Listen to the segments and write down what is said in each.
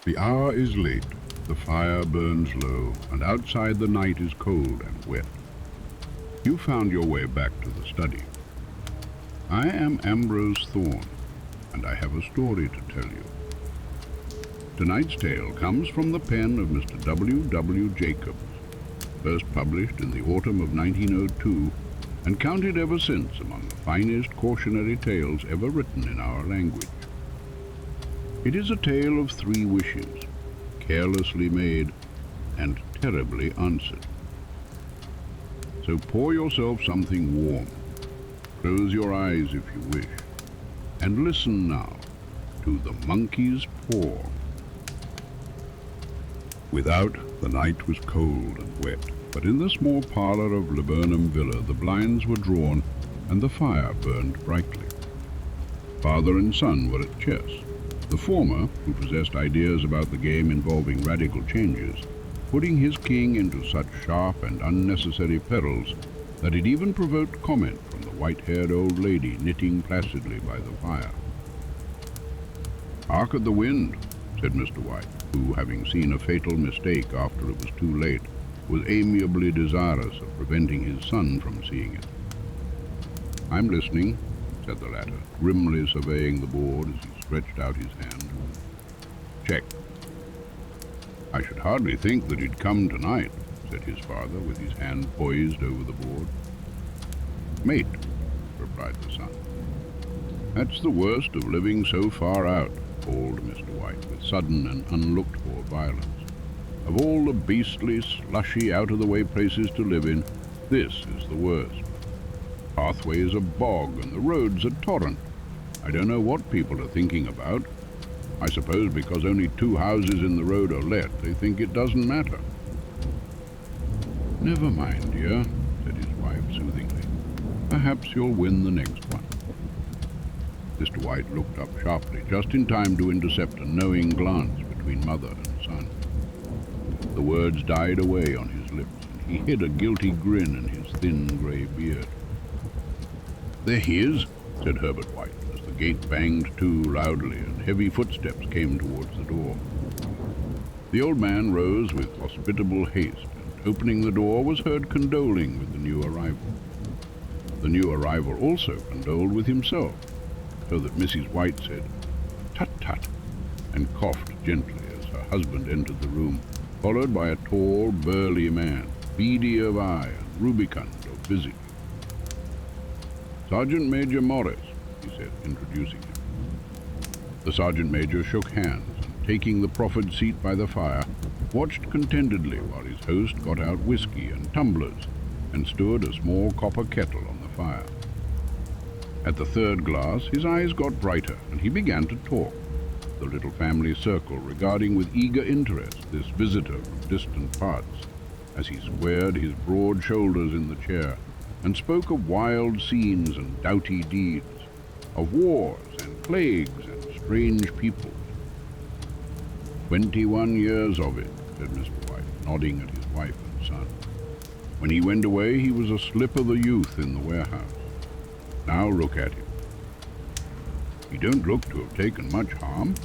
The hour is late, the fire burns low, and outside the night is cold and wet. You found your way back to the study. I am Ambrose Thorne, and I have a story to tell you. Tonight's tale comes from the pen of Mr. W. W. Jacobs, first published in the autumn of 1902, and counted ever since among the finest cautionary tales ever written in our language. It is a tale of 3 wishes, carelessly made and terribly answered. So pour yourself something warm, close your eyes if you wish, and listen now to The Monkey's Paw. Without, the night was cold and wet, but in the small parlour of Laburnum Villa the blinds were drawn and the fire burned brightly. Father and son were at chess. The former, who possessed ideas about the game involving radical changes, putting his king into such sharp and unnecessary perils that it even provoked comment from the white-haired old lady knitting placidly by the fire. "Hark at the wind," said Mr. White, who, having seen a fatal mistake after it was too late, was amiably desirous of preventing his son from seeing it. "I'm listening," said the latter, grimly surveying the board as he stretched out his hand. "Check." "I should hardly think that he'd come tonight," said his father, with his hand poised over the board. "Mate," replied the son. "That's the worst of living so far out," bawled Mr. White, with sudden and unlooked-for violence. "Of all the beastly, slushy, out-of-the-way places to live in, this is the worst. Pathway is a bog, and the road's a torrent. I don't know what people are thinking about. I suppose because only 2 houses in the road are let, they think it doesn't matter." "Never mind, dear," said his wife soothingly. "Perhaps you'll win the next one." Mr. White looked up sharply, just in time to intercept a knowing glance between mother and son. The words died away on his lips, and he hid a guilty grin in his thin grey beard. "There he is," said Herbert White, as the gate banged to loudly and heavy footsteps came towards the door. The old man rose with hospitable haste, and opening the door was heard condoling with the new arrival. The new arrival also condoled with himself, so that Mrs. White said, "Tut, tut," and coughed gently as her husband entered the room, followed by a tall, burly man, beady of eye and rubicund of visage. "Sergeant Major Morris," he said, introducing him. The sergeant major shook hands, and taking the proffered seat by the fire, watched contentedly while his host got out whiskey and tumblers and stood a small copper kettle on the fire. At the 3rd glass, his eyes got brighter, and he began to talk, the little family circle regarding with eager interest this visitor from distant parts, as he squared his broad shoulders in the chair and spoke of wild scenes and doughty deeds, of wars and plagues and strange peoples. 21 years of it," said Mr. White, nodding at his wife and son. "When he went away, he was a slip of a youth in the warehouse. Now look at him." "He don't look to have taken much harm,"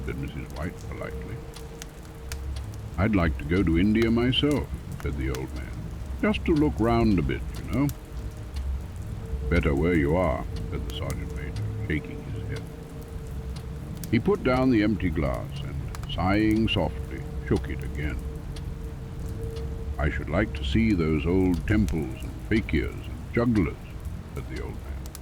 said Mrs. White politely. "I'd like to go to India myself," said the old man, "just to look round a bit, you know." "Better where you are," said the sergeant major, shaking his head. He put down the empty glass and, sighing softly, shook it again. "I should like to see those old temples and fakirs and jugglers," said the old man.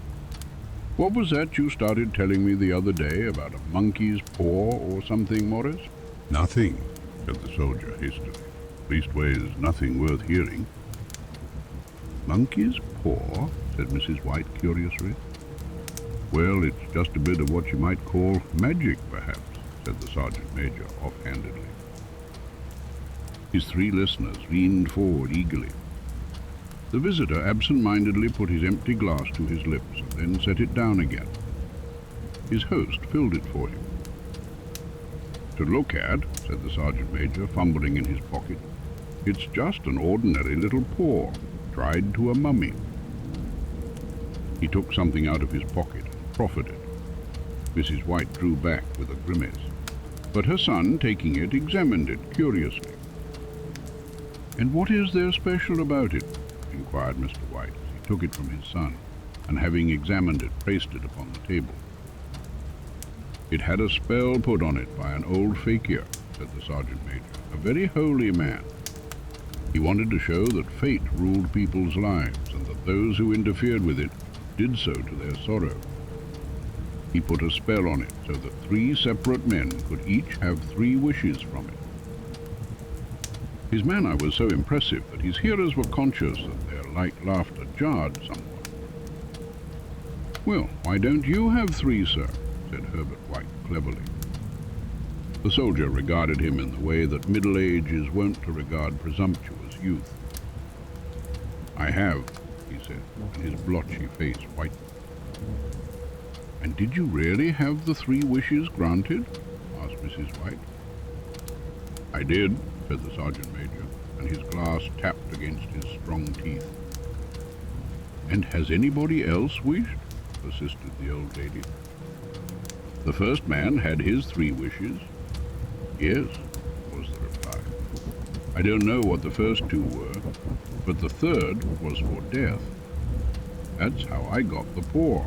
"What was that you started telling me the other day about a monkey's paw or something, Morris?" "Nothing," said the soldier hastily. "Leastways, nothing worth hearing." "Monkey's paw?" said Mrs. White curiously. "Well, it's just a bit of what you might call magic, perhaps," said the sergeant major offhandedly. His 3 listeners leaned forward eagerly. The visitor absent-mindedly put his empty glass to his lips and then set it down again. His host filled it for him. "To look at," said the sergeant major, fumbling in his pocket, "it's just an ordinary little paw, dried to a mummy." He took something out of his pocket and proffered it. Mrs. White drew back with a grimace. But her son, taking it, examined it curiously. "And what is there special about it?" inquired Mr. White as he took it from his son, and having examined it, placed it upon the table. "It had a spell put on it by an old fakir," said the sergeant major, "a very holy man. He wanted to show that fate ruled people's lives, and that those who interfered with it did so to their sorrow. He put a spell on it so that 3 separate men could each have 3 wishes from it. His manner was so impressive that his hearers were conscious that their light laughter jarred somewhat. "Well, why don't you have 3, sir?" said Herbert White cleverly. The soldier regarded him in the way that middle age is wont to regard presumptuous youth. "I have," he said, and his blotchy face whitened. "And did you really have the 3 wishes granted?" asked Mrs. White. "I did," said the sergeant major, and his glass tapped against his strong teeth. "And has anybody else wished?" persisted the old lady. "The first man had his 3 wishes." "Yes," was the reply. "I don't know what the first 2 were, but the third was for death. That's how I got the paw."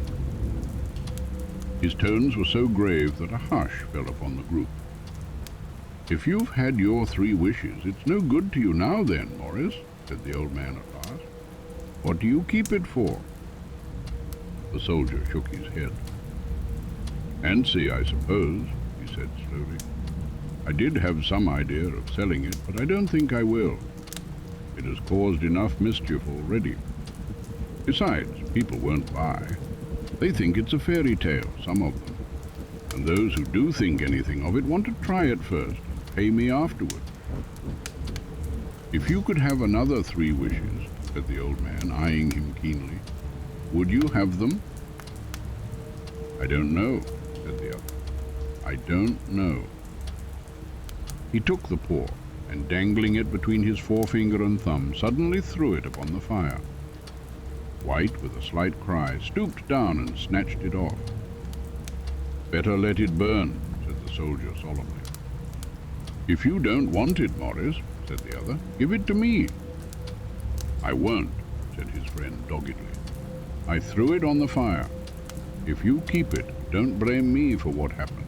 His tones were so grave that a hush fell upon the group. "If you've had your 3 wishes, it's no good to you now then, Morris," said the old man at last. "What do you keep it for?" The soldier shook his head. "Fancy, I suppose," he said slowly. "I did have some idea of selling it, but I don't think I will. It has caused enough mischief already. Besides, people won't buy. They think it's a fairy tale, some of them. And those who do think anything of it want to try it first and pay me afterward." "If you could have another 3 wishes," said the old man, eyeing him keenly, "would you have them?" "I don't know," said the other. "I don't know." He took the paw, and dangling it between his forefinger and thumb, suddenly threw it upon the fire. White, with a slight cry, stooped down and snatched it off. "Better let it burn," said the soldier solemnly. "If you don't want it, Morris," said the other, "give it to me." "I won't," said his friend doggedly. "I threw it on the fire. If you keep it, don't blame me for what happens.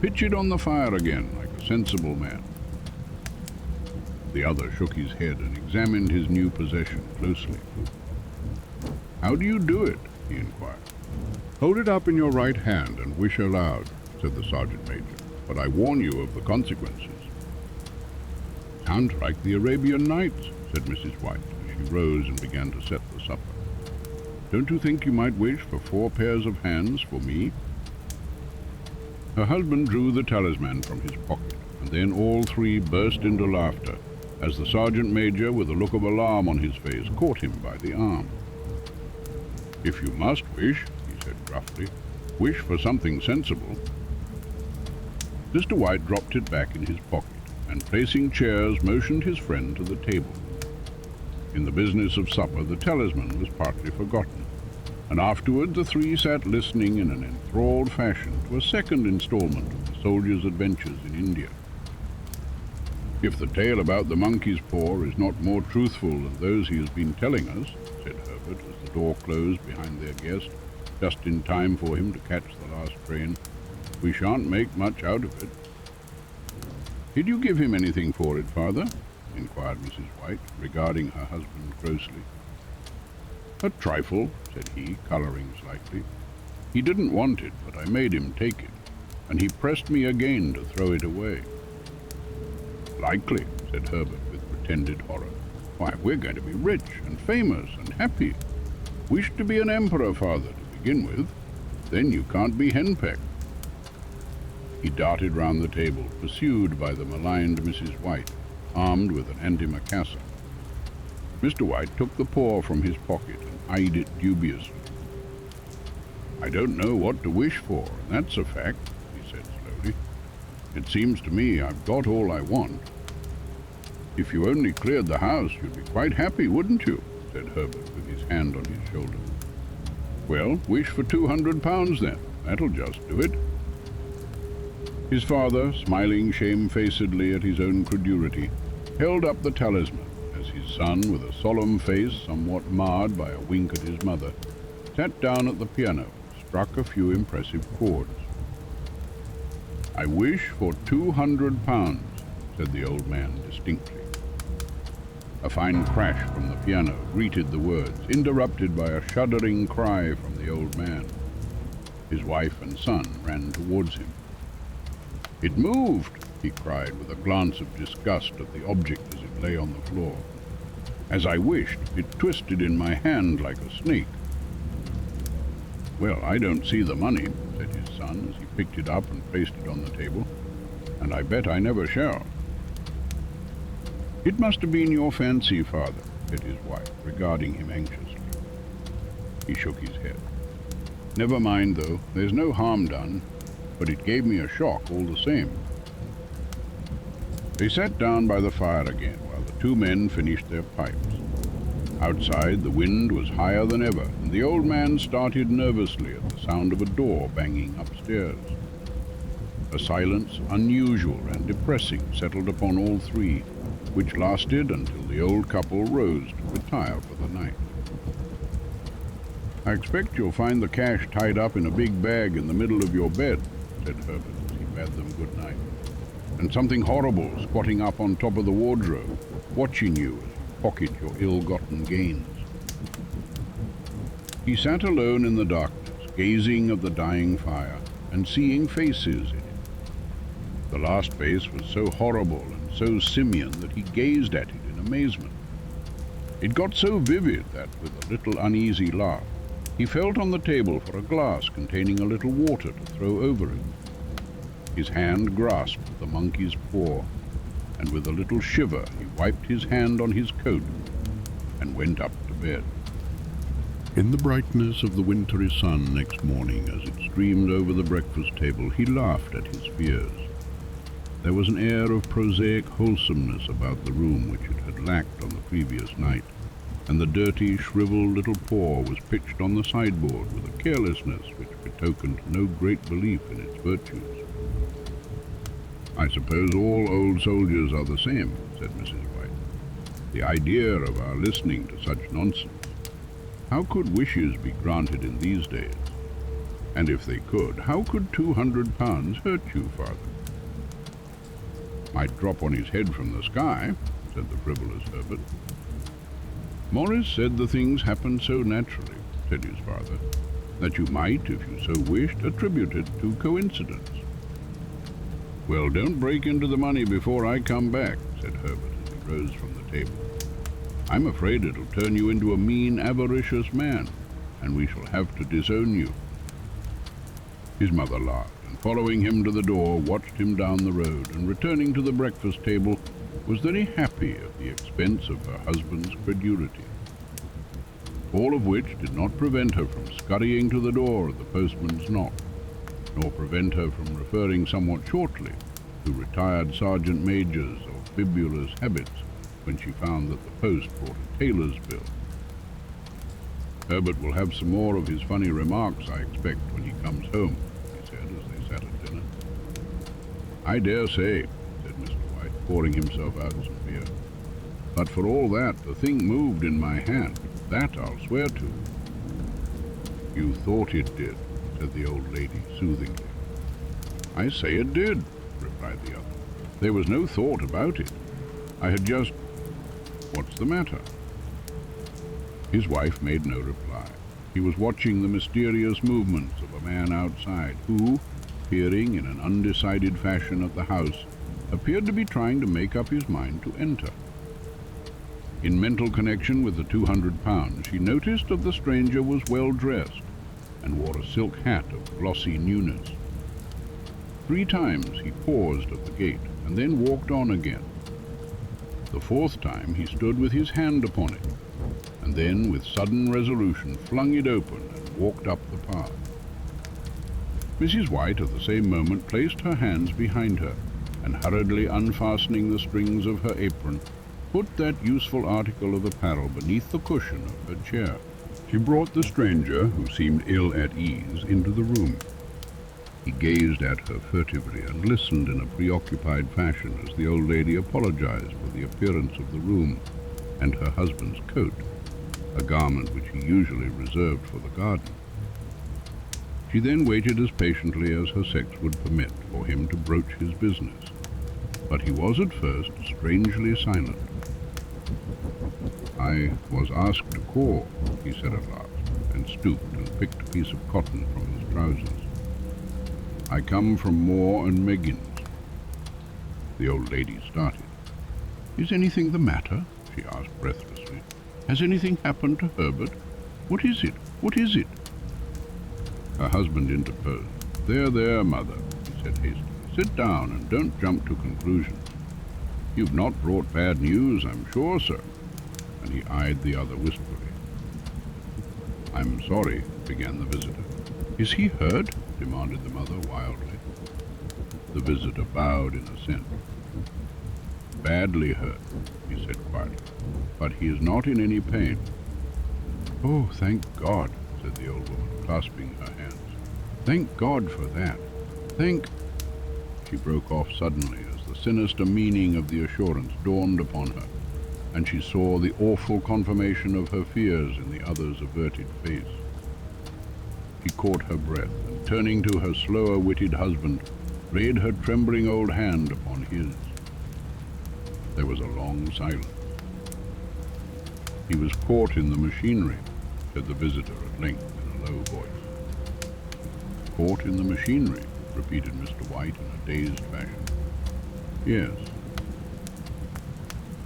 Pitch it on the fire again, like a sensible man." The other shook his head and examined his new possession closely. "How do you do it?" he inquired. "Hold it up in your right hand and wish aloud," said the sergeant major, "but I warn you of the consequences." "Sounds like the Arabian Nights," said Mrs. White, as she rose and began to set the supper. "Don't you think you might wish for 4 pairs of hands for me?" Her husband drew the talisman from his pocket, and then all 3 burst into laughter, as the sergeant major, with a look of alarm on his face, caught him by the arm. "If you must wish," he said gruffly, "wish for something sensible." Mr. White dropped it back in his pocket, and placing chairs, motioned his friend to the table. In the business of supper, the talisman was partly forgotten, and afterward the 3 sat listening in an enthralled fashion to a second installment of the soldier's adventures in India. "If the tale about the monkey's paw is not more truthful than those he has been telling us," said Herbert, as the door closed behind their guest, just in time for him to catch the last train, "we shan't make much out of it." "Did you give him anything for it, father?" inquired Mrs. White, regarding her husband closely. "A trifle," said he, colouring slightly. "He didn't want it, but I made him take it, and he pressed me again to throw it away." "Likely," said Herbert with pretended horror. "Why, we're going to be rich and famous and happy. Wish to be an emperor, father, to begin with. Then you can't be henpecked." He darted round the table, pursued by the maligned Mrs. White, armed with an antimacassar. Mr. White took the paw from his pocket and eyed it dubiously. "I don't know what to wish for, and that's a fact," he said slowly. "It seems to me I've got all I want." "If you only cleared the house, you'd be quite happy, wouldn't you?" said Herbert, with his hand on his shoulder. "Well, wish for £200 then. That'll just do it." His father, smiling shamefacedly at his own credulity, held up the talisman as his son, with a solemn face somewhat marred by a wink at his mother, sat down at the piano and struck a few impressive chords. "I wish for £200, said the old man distinctly. A fine crash from the piano greeted the words, interrupted by a shuddering cry from the old man. His wife and son ran towards him. "It moved!" he cried, with a glance of disgust at the object as it lay on the floor. "As I wished, it twisted in my hand like a snake." "Well, I don't see the money," said his son as he picked it up and placed it on the table, "and I bet I never shall." "It must have been your fancy, father," said his wife, regarding him anxiously. He shook his head. "Never mind, though. There's no harm done, but it gave me a shock all the same." They sat down by the fire again while the two men finished their pipes. Outside, the wind was higher than ever, and the old man started nervously at the sound of a door banging upstairs. A silence unusual and depressing settled upon all three, which lasted until the old couple rose to retire for the night. "I expect you'll find the cash tied up in a big bag in the middle of your bed," said Herbert as he bade them good night, "and something horrible squatting up on top of the wardrobe, watching you as you pocket your ill-gotten gains." He sat alone in the darkness, gazing at the dying fire and seeing faces in it. The last face was so horrible and so simian that he gazed at it in amazement. It got so vivid that, with a little uneasy laugh, he felt on the table for a glass containing a little water to throw over it. His hand grasped the monkey's paw, and with a little shiver he wiped his hand on his coat and went up to bed. In the brightness of the wintry sun next morning, as it streamed over the breakfast table, he laughed at his fears. There was an air of prosaic wholesomeness about the room which it had lacked on the previous night, and the dirty, shriveled little paw was pitched on the sideboard with a carelessness which betokened no great belief in its virtues. "I suppose all old soldiers are the same," said Mrs. White. "The idea of our listening to such nonsense. How could wishes be granted in these days? And if they could, how could £200 hurt you, father?" "Might drop on his head from the sky," said the frivolous Herbert. "Morris said the things happened so naturally," said his father, "that you might, if you so wished, attribute it to coincidence." "Well, don't break into the money before I come back," said Herbert as he rose from the table. "I'm afraid it'll turn you into a mean, avaricious man, and we shall have to disown you." His mother laughed, and following him to the door, watched him down the road, and returning to the breakfast table, was very happy at the expense of her husband's credulity. All of which did not prevent her from scurrying to the door at the postman's knock, nor prevent her from referring somewhat shortly to retired sergeant majors or bibulous habits when she found that the post brought a tailor's bill. "Herbert will have some more of his funny remarks, I expect, when he comes home," he said as they sat at dinner. "I dare say," said Mr. White, pouring himself out some beer. "But for all that, the thing moved in my hand. That I'll swear to." "You thought it did," said the old lady soothingly. "I say it did," replied the other. "There was no thought about it. I had just... What's the matter?" His wife made no reply. He was watching the mysterious movements of a man outside who, peering in an undecided fashion at the house, appeared to be trying to make up his mind to enter. In mental connection with the £200, she noticed that the stranger was well dressed and wore a silk hat of glossy newness. 3 times he paused at the gate and then walked on again. The 4th time he stood with his hand upon it, and then with sudden resolution flung it open and walked up the path. Mrs. White at the same moment placed her hands behind her, and hurriedly unfastening the strings of her apron, put that useful article of apparel beneath the cushion of her chair. She brought the stranger, who seemed ill at ease, into the room. He gazed at her furtively and listened in a preoccupied fashion as the old lady apologized for the appearance of the room and her husband's coat, a garment which he usually reserved for the garden. She then waited as patiently as her sex would permit for him to broach his business, but he was at first strangely silent. "I was asked to call," he said at last, and stooped and picked a piece of cotton from his trousers. "I come from Moore and Meggins." The old lady started. "Is anything the matter?" she asked breathlessly. "Has anything happened to Herbert? What is it? What is it?" Her husband interposed. There, mother," he said hastily. "Sit down and don't jump to conclusions. You've not brought bad news, I'm sure, sir." And he eyed the other wistfully. "I'm sorry," began the visitor. "Is he hurt?" demanded the mother wildly. The visitor bowed in assent. "Badly hurt," he said quietly, "but he is not in any pain." "Oh, thank God," said the old woman, clasping her hands. "Thank God for that. Thank—" She broke off suddenly as the sinister meaning of the assurance dawned upon her, and she saw the awful confirmation of her fears in the other's averted face. She caught her breath, and turning to her slower-witted husband, laid her trembling old hand upon his. There was a long silence. "He was caught in the machinery," said the visitor at length in a low voice. "Caught in the machinery," repeated Mr. White in a dazed fashion. "Yes."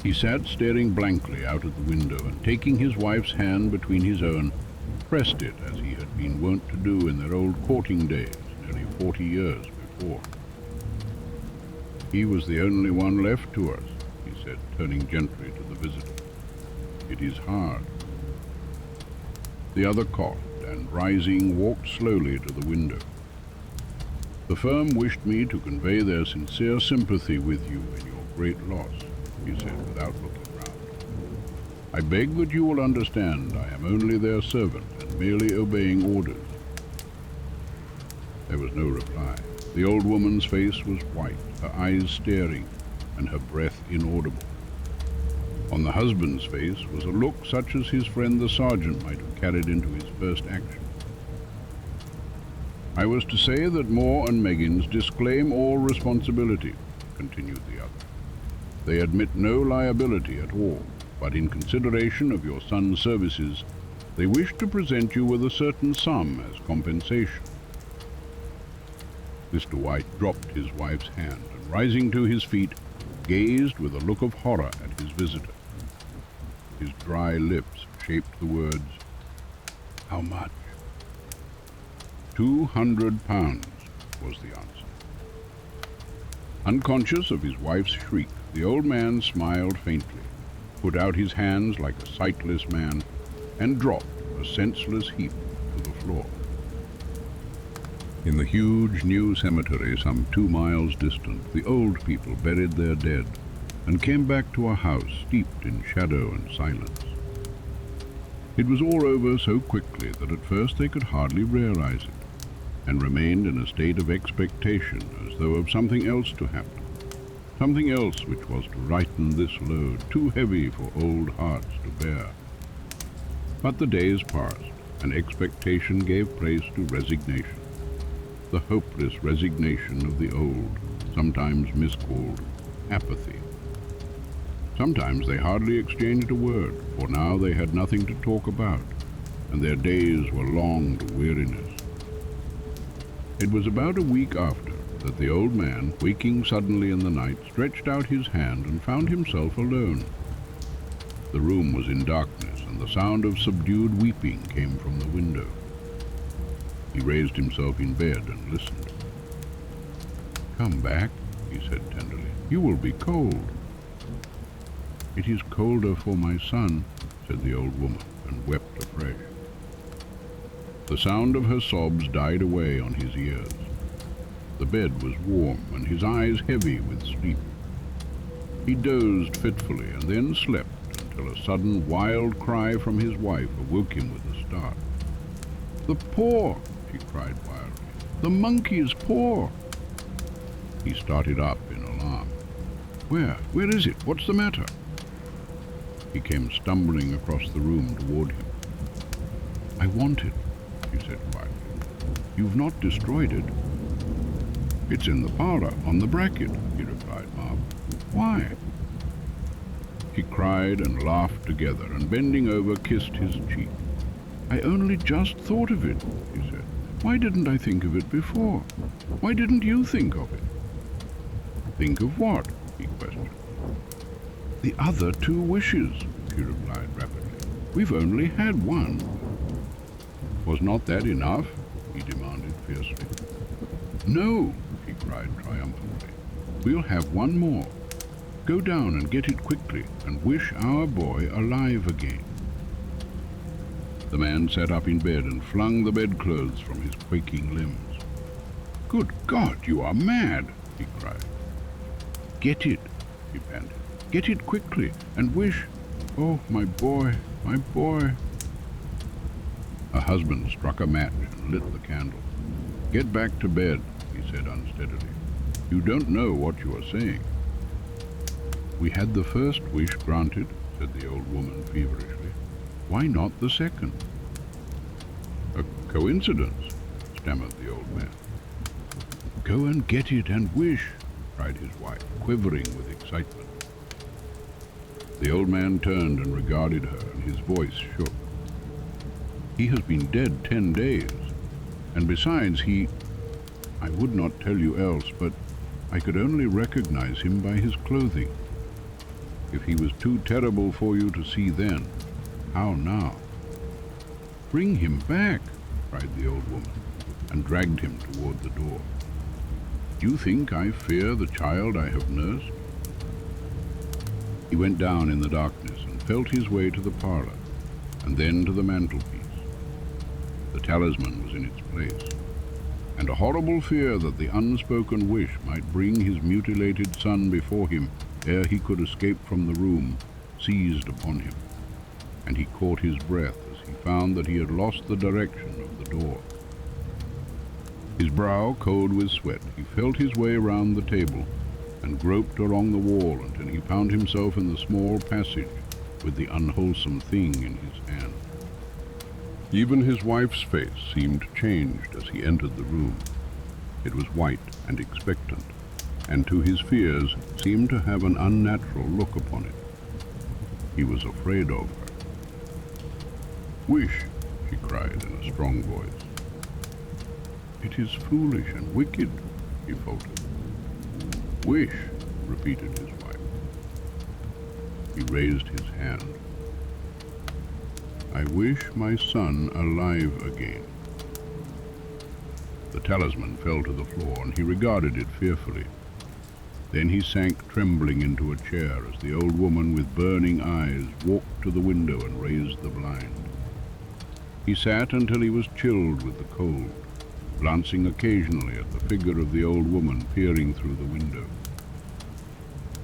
He sat staring blankly out of the window, and taking his wife's hand between his own, pressed it as he had been wont to do in their old courting days, nearly 40 years before. "He was the only one left to us," he said, turning gently to the visitor. "It is hard." The other coughed, and rising, walked slowly to the window. "The firm wished me to convey their sincere sympathy with you in your great loss," he said without looking round. "I beg that you will understand I am only their servant and merely obeying orders." There was no reply. The old woman's face was white, her eyes staring, and her breath inaudible. On the husband's face was a look such as his friend the sergeant might have carried into his first action. "I was to say that Moore and Meggins disclaim all responsibility," continued the other. "They admit no liability at all, but in consideration of your son's services, they wish to present you with a certain sum as compensation." Mr. White dropped his wife's hand, and rising to his feet, gazed with a look of horror at his visitor. His dry lips shaped the words, "How much?" £200 was the answer. Unconscious of his wife's shriek, the old man smiled faintly, put out his hands like a sightless man, and dropped, a senseless heap, to the floor. In the huge new cemetery some 2 miles distant, the old people buried their dead and came back to a house steeped in shadow and silence. It was all over so quickly that at first they could hardly realize it, and remained in a state of expectation as though of something else to happen, something else which was to lighten this load, too heavy for old hearts to bear. But the days passed, and expectation gave place to resignation, the hopeless resignation of the old, sometimes miscalled apathy. Sometimes they hardly exchanged a word, for now they had nothing to talk about, and their days were long to weariness. It was about a week after that the old man, waking suddenly in the night, stretched out his hand and found himself alone. The room was in darkness, and the sound of subdued weeping came from the window. He raised himself in bed and listened. "Come back," he said tenderly. "You will be cold." "It is colder for my son," said the old woman, and wept afresh. The sound of her sobs died away on his ears. The bed was warm, and his eyes heavy with sleep. He dozed fitfully, and then slept until a sudden wild cry from his wife awoke him with a start. "The poor!" she cried wildly. The monkey's paw! He started up in alarm. Where is it? What's the matter? He came stumbling across the room toward him. I want it, she said quietly. You've not destroyed it. It's in the parlor, on the bracket, he replied, marveling. Why? She cried and laughed together, and bending over, kissed his cheek. I only just thought of it, he said. Why didn't I think of it before? Why didn't you think of it? Think of what? He questioned. The other 2 wishes, she replied rapidly. We've only had one. Was not that enough? He demanded fiercely. No, she cried triumphantly. We'll have one more. Go down and get it quickly, and wish our boy alive again. The man sat up in bed and flung the bedclothes from his quaking limbs. Good God, you are mad, he cried. Get it, she panted. Get it quickly, and wish... Oh, my boy, my boy. Her husband struck a match and lit the candle. Get back to bed, he said unsteadily. You don't know what you are saying. We had the first wish granted, said the old woman feverishly. Why not the second? A coincidence, stammered the old man. Go and get it and wish, cried his wife, quivering with excitement. The old man turned and regarded her, and his voice shook. He has been dead 10 days, and besides I would not tell you else, but I could only recognize him by his clothing. If he was too terrible for you to see then, how now? Bring him back, cried the old woman, and dragged him toward the door. Do you think I fear the child I have nursed? He went down in the darkness and felt his way to the parlor, and then to the mantelpiece. The talisman was in its place, and a horrible fear that the unspoken wish might bring his mutilated son before him ere he could escape from the room seized upon him, and he caught his breath as he found that he had lost the direction of the door. His brow cold with sweat, he felt his way round the table and groped along the wall until he found himself in the small passage with the unwholesome thing in his hand. Even his wife's face seemed changed as he entered the room. It was white and expectant, and to his fears seemed to have an unnatural look upon it. He was afraid of her. Wish, she cried in a strong voice. It is foolish and wicked, he faltered. Wish, repeated his wife. He raised his hand. I wish my son alive again. The talisman fell to the floor, and he regarded it fearfully. Then he sank trembling into a chair as the old woman with burning eyes walked to the window and raised the blind. He sat until he was chilled with the cold, glancing occasionally at the figure of the old woman peering through the window.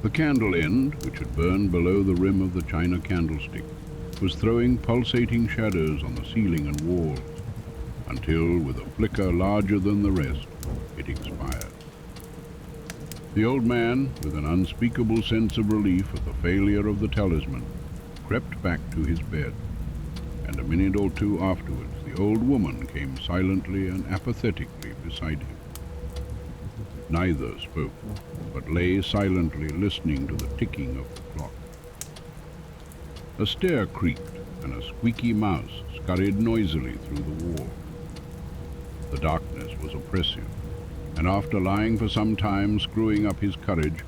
The candle end, which had burned below the rim of the china candlestick, was throwing pulsating shadows on the ceiling and walls, until, with a flicker larger than the rest, it expired. The old man, with an unspeakable sense of relief at the failure of the talisman, crept back to his bed, and a minute or two afterwards the old woman came silently and apathetically beside him. Neither spoke, but lay silently listening to the ticking of the clock. A stair creaked, and a squeaky mouse scurried noisily through the wall. The darkness was oppressive, and after lying for some time screwing up his courage,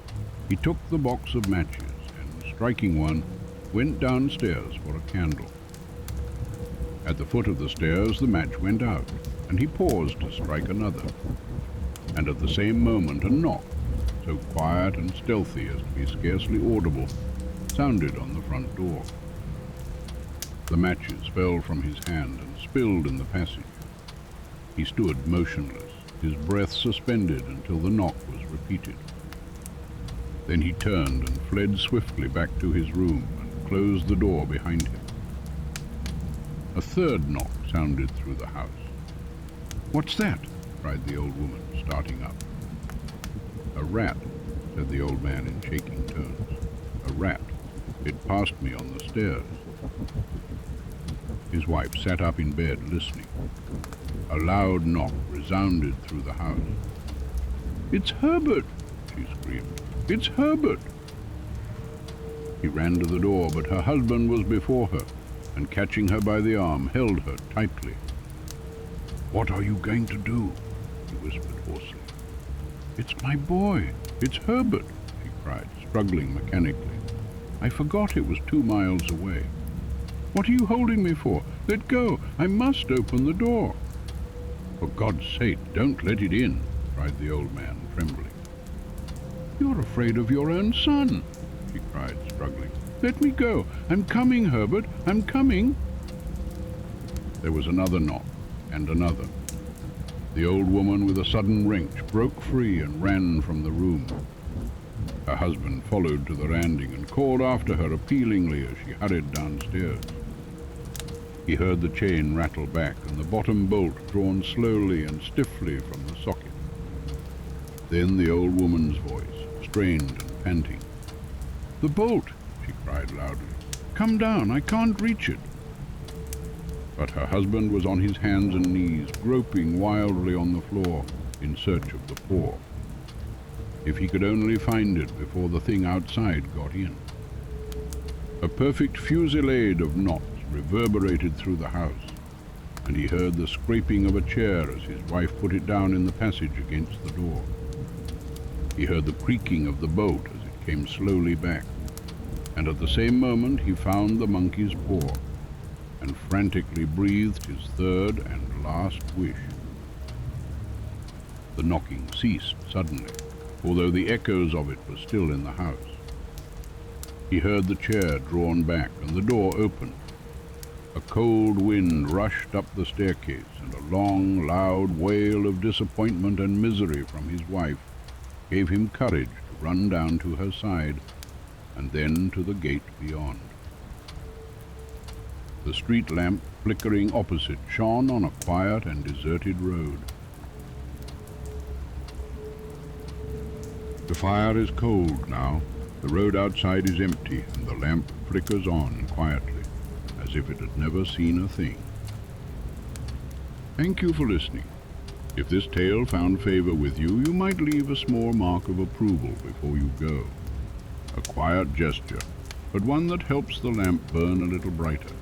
he took the box of matches and, striking one, went downstairs for a candle. At the foot of the stairs the match went out, and he paused to strike another, and at the same moment a knock, so quiet and stealthy as to be scarcely audible, sounded on the front door. The matches fell from his hand and spilled in the passage. He stood motionless, his breath suspended until the knock was repeated. Then he turned and fled swiftly back to his room and closed the door behind him. A third knock sounded through the house. "What's that?" cried the old woman, starting up. "A rat," said the old man in shaking tones. "A rat. It passed me on the stairs." His wife sat up in bed, listening. A loud knock resounded through the house. "It's Herbert!" she screamed. "It's Herbert!" He ran to the door, but her husband was before her, and catching her by the arm, held her tightly. "What are you going to do?" he whispered hoarsely. "It's my boy! It's Herbert!" she cried, struggling mechanically. "I forgot it was 2 miles away. What are you holding me for? Let go! I must open the door!" "For God's sake, don't let it in!" cried the old man, trembling. "You're afraid of your own son!" she cried, struggling. "Let me go! I'm coming, Herbert! I'm coming!" There was another knock, and another. The old woman, with a sudden wrench, broke free and ran from the room. Her husband followed to the landing and called after her appealingly as she hurried downstairs. He heard the chain rattle back and the bottom bolt drawn slowly and stiffly from the socket. Then the old woman's voice, strained and panting. "The bolt!" she cried loudly. "Come down, I can't reach it." But her husband was on his hands and knees, groping wildly on the floor in search of the paw. If he could only find it before the thing outside got in. A perfect fusillade of knots reverberated through the house, and he heard the scraping of a chair as his wife put it down in the passage against the door. He heard the creaking of the bolt as it came slowly back, and at the same moment he found the monkey's paw, and frantically breathed his third and last wish. The knocking ceased suddenly, although the echoes of it were still in the house. He heard the chair drawn back and the door opened. A cold wind rushed up the staircase, and a long, loud wail of disappointment and misery from his wife gave him courage to run down to her side, and then to the gate beyond. The street lamp, flickering opposite, shone on a quiet and deserted road. The fire is cold now. The road outside is empty, and the lamp flickers on quietly, as if it had never seen a thing. Thank you for listening. If this tale found favor with you, you might leave a small mark of approval before you go. A quiet gesture, but one that helps the lamp burn a little brighter,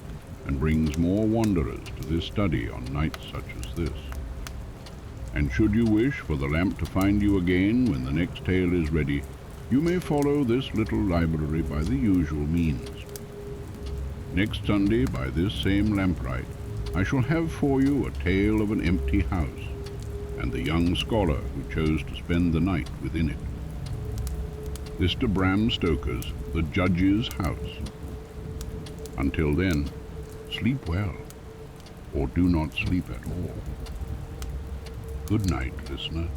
and brings more wanderers to this study on nights such as this. And should you wish for the lamp to find you again when the next tale is ready, you may follow this little library by the usual means. Next Sunday, by this same lamplight, I shall have for you a tale of an empty house, and the young scholar who chose to spend the night within it. Mr. Bram Stoker's The Judge's House. Until then, sleep well, or do not sleep at all. Good night, listener.